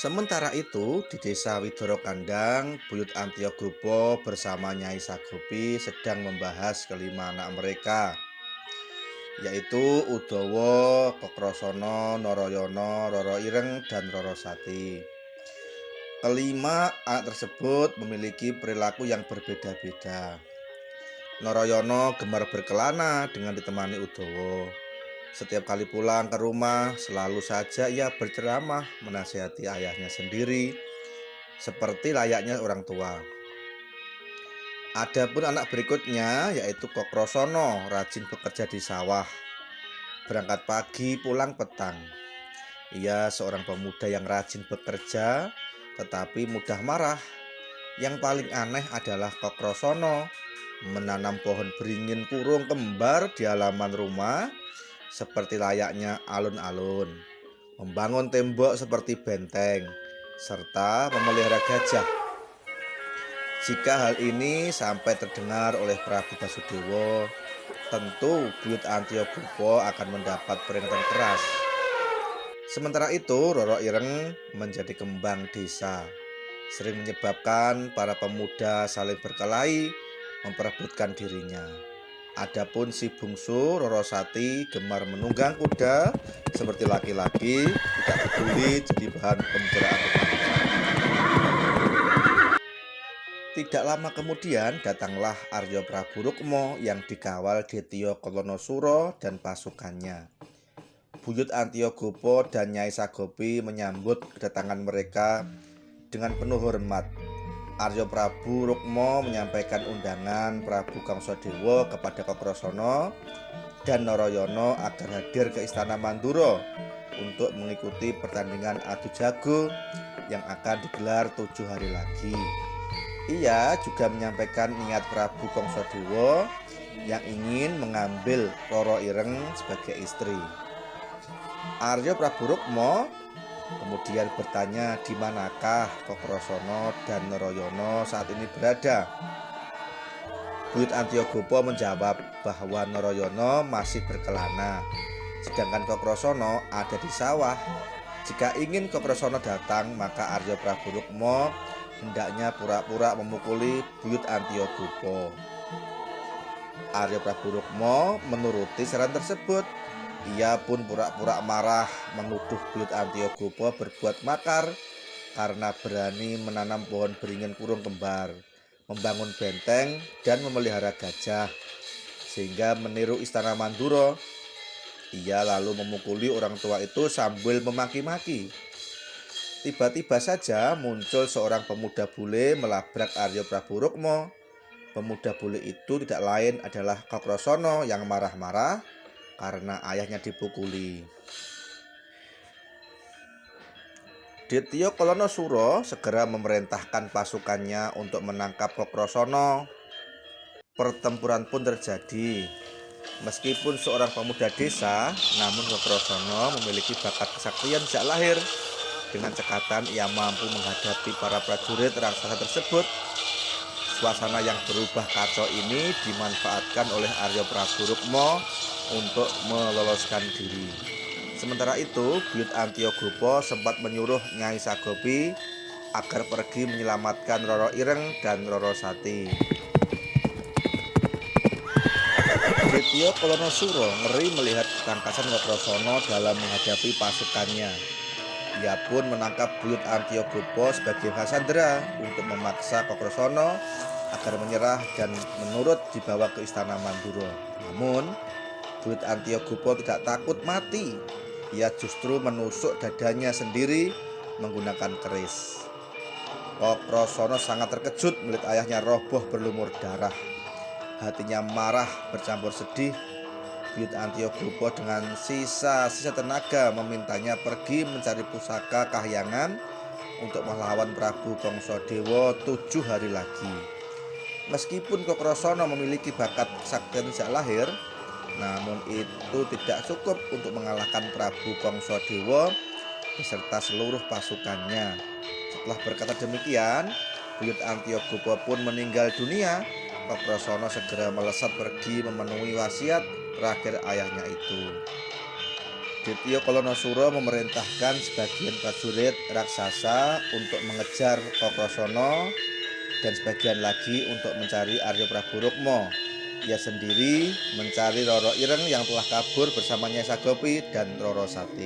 Sementara itu, di desa Widoro Kandang, Buyut Antiogopo bersama Nyai Sagopi sedang membahas kelima anak mereka, yaitu Udawa, Kokrasana, Narayana, Rara Ireng, dan Rara Sati. Kelima anak tersebut memiliki perilaku yang berbeda-beda. Narayana gemar berkelana dengan ditemani Udawa. Setiap kali pulang ke rumah, selalu saja ia berceramah menasihati ayahnya sendiri, seperti layaknya orang tua. Adapun anak berikutnya yaitu Kokrasana, rajin bekerja di sawah. Berangkat pagi, pulang petang. Ia seorang pemuda yang rajin bekerja, tetapi mudah marah. Yang paling aneh adalah Kokrasana menanam pohon beringin kurung kembar di halaman rumah seperti layaknya alun-alun, membangun tembok seperti benteng, serta memelihara gajah. Jika hal ini sampai terdengar oleh Prabu Basudewa, tentu Buyut Antiogopo akan mendapat peringatan keras. Sementara itu, Rara Ireng menjadi kembang desa, sering menyebabkan para pemuda saling berkelahi memperebutkan dirinya. Adapun si bungsu Rara Sati gemar menunggang kuda seperti laki-laki, tidak peduli jadi bahan pembicaraan tetangga. Tidak lama kemudian datanglah Arya Prabu Rukma yang dikawal Detya Kolonosuro dan pasukannya. Buyut Antiogopo dan Nyai Sagopi menyambut kedatangan mereka dengan penuh hormat. Arya Prabu Rukma menyampaikan undangan Prabu Kamsadewa kepada Kokrasana dan Narayana agar hadir ke Istana Mandura untuk mengikuti pertandingan adu jago yang akan digelar 7 hari lagi. Ia juga menyampaikan niat Prabu Kamsadewa yang ingin mengambil Rara Ireng sebagai istri. Arya Prabu Rukma kemudian bertanya di manakah Kokrasana dan Narayana saat ini berada. Buyut Antiogopo menjawab bahwa Narayana masih berkelana, sedangkan Kokrasana ada di sawah. Jika ingin Kokrasana datang, maka Arya Prabu Rukma hendaknya pura-pura memukuli Buyut Antiogopo. Arya Prabu Rukma menuruti saran tersebut. Ia pun pura-pura marah menuduh Buyut Antiogopo berbuat makar karena berani menanam pohon beringin kurung kembar, membangun benteng, dan memelihara gajah, sehingga meniru Istana Mandura. Ia lalu memukuli orang tua itu sambil memaki-maki. Tiba-tiba saja muncul seorang pemuda bule melabrak Arya Prabu Rukma. Pemuda bule itu tidak lain adalah Kokrasana yang marah-marah karena ayahnya dipukuli. Detya Kolonosuro segera memerintahkan pasukannya untuk menangkap Kokrasana. Pertempuran pun terjadi. Meskipun seorang pemuda desa, namun Kokrasana memiliki bakat kesaktian sejak lahir. Dengan cekatan ia mampu menghadapi para prajurit raksasa tersebut. Suasana yang berubah kacau ini dimanfaatkan oleh Arya Prabu Rukma untuk meloloskan diri. Sementara itu, Buyut Antiogopo sempat menyuruh Nyai Sagopi agar pergi menyelamatkan Rara Ireng dan Rara Sati. Detya Kolonosuro ngeri melihat ketangkasan Kokrasana dalam menghadapi pasukannya. Ia pun menangkap Buyut Antiogopo sebagai Hasandra untuk memaksa Kokrasana agar menyerah dan menurut dibawa ke Istana Mandura. Namun, Buyut Antiogopo tidak takut mati. Ia justru menusuk dadanya sendiri menggunakan keris. Kokrasana sangat terkejut melihat ayahnya roboh berlumur darah. Hatinya marah bercampur sedih. Buyut Antiogopo dengan sisa-sisa tenaga memintanya pergi mencari pusaka kahyangan untuk melawan Prabu Kamsadewa 7 hari lagi. Meskipun Kokrasana memiliki bakat kesaktian sejak lahir, namun itu tidak cukup untuk mengalahkan Prabu Kamsadewa beserta seluruh pasukannya. Setelah berkata demikian, Buyut Antiogopo pun meninggal dunia. Kokrasana segera melesat pergi memenuhi wasiat terakhir ayahnya itu. Ditya Kolonosuro memerintahkan sebagian prajurit raksasa untuk mengejar Kokrasana dan sebagian lagi untuk mencari Arya Prabu Rukma. Ia sendiri mencari Roro Ireng yang telah kabur bersama Nyai Sagopi dan Roro Sati.